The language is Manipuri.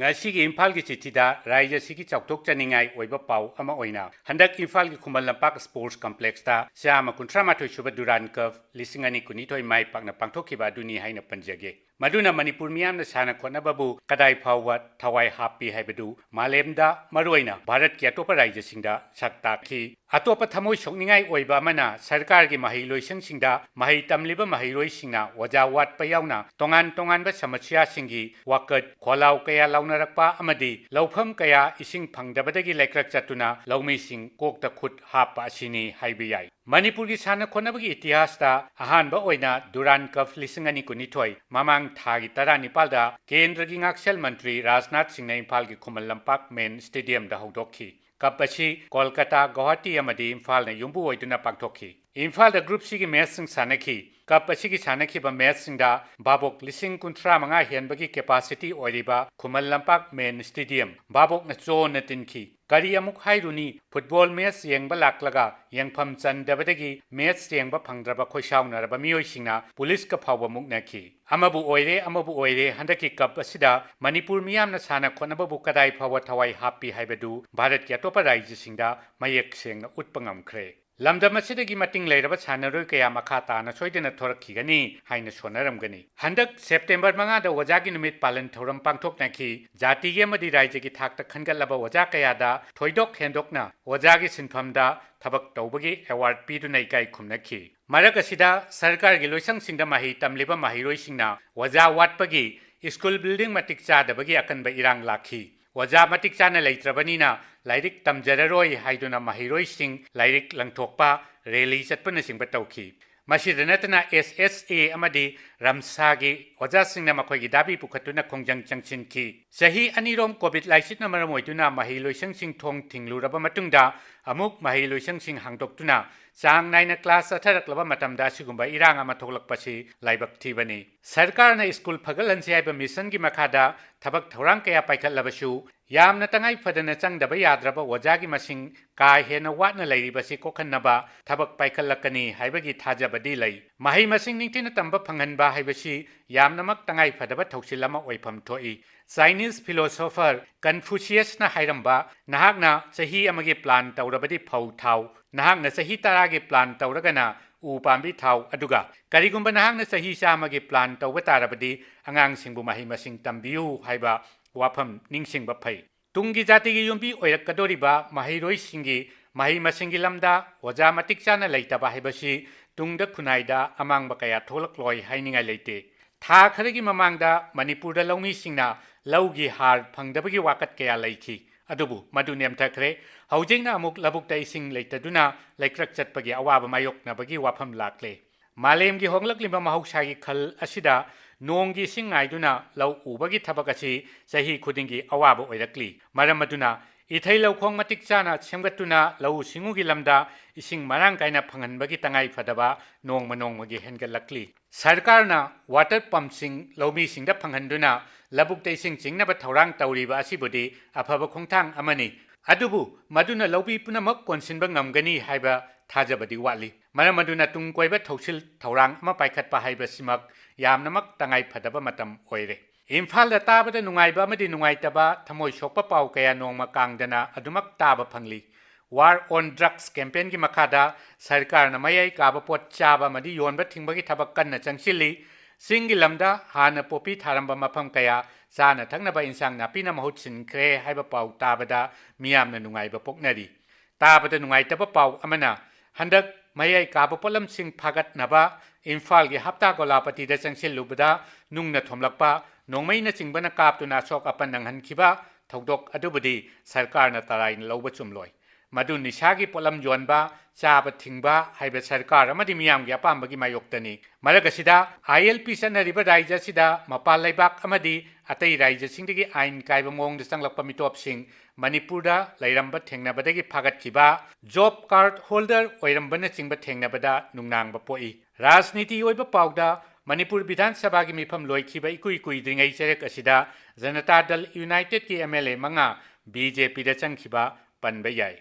ngasi gi Imphal gi chichida raija sigi chautok chaningai oiba pau ama oina handak Imphal gi khumal lampak sports complex ta siama kuntrama thoi suba duran cup lisingani kunithoi mai pakna pangthokhiba duni haina panjage maduna manipur miyam na sana khona babu kadai phawwa thawai happy haibadu malemda maroina bharat ki atopa raija singda sakta khi atopa thamoi sokningai oiba mana sarkar gi mahi loisang singda mahi tamliba mahi roi singna waja wat payauna tongan ba samasya singi wakat kholau kaya launarakpa amadi laufam kaya ising phangdabadagi laikrak chatuna laumi sing kokta khut hapa asini haibiyai manipur gi sana khonabagi itihas ta ahanba oina duran cup lisingani kunithoi mamang thagi tarani palda kendra gi ngaksel mantri rajnath singh na Imphal gi khumal lampak main stadium da hawdokhi cup achi kolkata guwahati amadi Imphal na yumbu oiduna pangthokhi Imphal da group C gi match sing sanakhi cup achi gi sanakhi ba match sing da babok lising kunthra manga henbagi capacity oiriba khumal lampak main stadium babok na chon na tinki kari amuk hairuni football match yengba laklaga yengpham chandabadagi match yengba phangdraba khoisaunaraba miyoi singna police ka phawba muknakhi amabu oire handaki cup asida manipur miyamna sana khonababu kadai phawwa thawai happy haibadu bharat ki atopa raija singda mayek sengna utpangam khre lamdam asidagi mating leiraba sanaroi kaya makha tana soidena thorakhigani haina sonaramgani handak september manga da wajagi numit palan thoram pangthoknaki jati ge madi raija gi thakta khangalaba waja kaya da thoidok hendokna wajagi sinphamda thabak tawbagi award pidunai kai khumnaki marak asida sarkar gi loisang singda mahi tamliba mahi roi singna waja watpagi school building matik chadabagi akanba irang lakhi waja matik chana leitrabanina lairik tamjararoi haiduna mahiroi sing lairik langthokpa rally chatpana singba tawki masidanatana SSA amadi ramsagi waja singna makhoi gi dabi pukhatuna khongjang changchinki sahi anirom covid laisitna maramoiduna mahiloisang sing thong thingluraba matungda amuk mahiloisang sing hangdoktuna sang naina class atharaklaba matamda sigumba irang ama thoklakpasi laibak thibani sarkar na school phagalanse haiba mission gi makhada thabak thorang kaya paikhatlabasu yamna tangai phadana changdaba yadraba wajagi masing ka hena watna lairibasi kokhannaba thabak paikhatlakani haibagi thajabadi lai mahi masing ningtina tamba phanghanba haibasi yamnamak tangai phadaba thoksilama oipham thoi Chinese philosopher Confucius na hairamba nahakna sahi amagi plan tawrabadi phau thau nahakna sahi taragi plan tawragana upambi thau aduga karigumba nahakna sahi samagi plan tawba tarabadi angang singbu mahi masing tambiu haiba wafam ningsingba phai tungi jatigi yumbi oirakadoriba mahiroi singi mahi masingi lamda waja matik chana leitaba haibasi tungda khunaida amangba kaya tholakloi hainingai leite tha kharagi mamangda manipurda laumi singna laugi har phangdabagi wakat kaya laiki adubu madu nemthakre haujingna amuk labukta ising leitaduna laikrak chatpagi awaba mayoknabagi wafam lakle malemgi honglaklimba mahausagi khal asida nonggi singaiduna lau ubagi thabakasi sahi khudingi awaba oirakli maramaduna ithai laukhong matik chana semgatuna lau singugi lamda ising marang kaina phanganbagi tangai phadaba nongmagi hengalakli sarkarna water pump sing laumi singda phanghanduna labukta ising chingnaba thorang tawriba asibudi afaba khongthang amani adubu maduna laubi punamak konsinba ngamgani haiba thajabadi wali maramaduna tungkoiba thausil thorang ama paikhatpa haiba simak yamnamak tangai phadaba matam oire Imphal da tabada nungaiba amadi nungaitaba thamoi sokpa pau kaya nongma kangdana adumak taba phangli war on drugs campaign gi makhada sarkar na mayai kaba pot chaba madi yonba thingbagi thabak kanna changchili singi lamda hana popi tharamba mafam kaya sana thangnaba insang napina mahut sinkre haiba pau tabada miyamna nungaiba poknari tabada nungaitaba pau amana handak mayai kaba polam sing phagat naba Imphal gi hapta golapati da changsil lubada nungna thomlakpa nongmaina chingbana kaptuna sok apan nanghankiba thodok adubudi sarkarna tarain loba chumloi madu nisagi polam yonba chaba thingba haiba sarkar amadi miyamgi apambagi mayoktani maragasida ILP sanariba raija sida mapal laibak amadi atai raija singdagi ain kaiba mongda changlakpa mitop sing manipurda lairamba thengnabadagi phagatkiba job card holder oirambana chingba thengnabada nungnangba poi rajniti oiba pauda Manipur Bidhan Sabha ki mifam loikhiba ikui dringai cherek asida Janata Dal United ki MLA manga BJP da changkhiba panba yai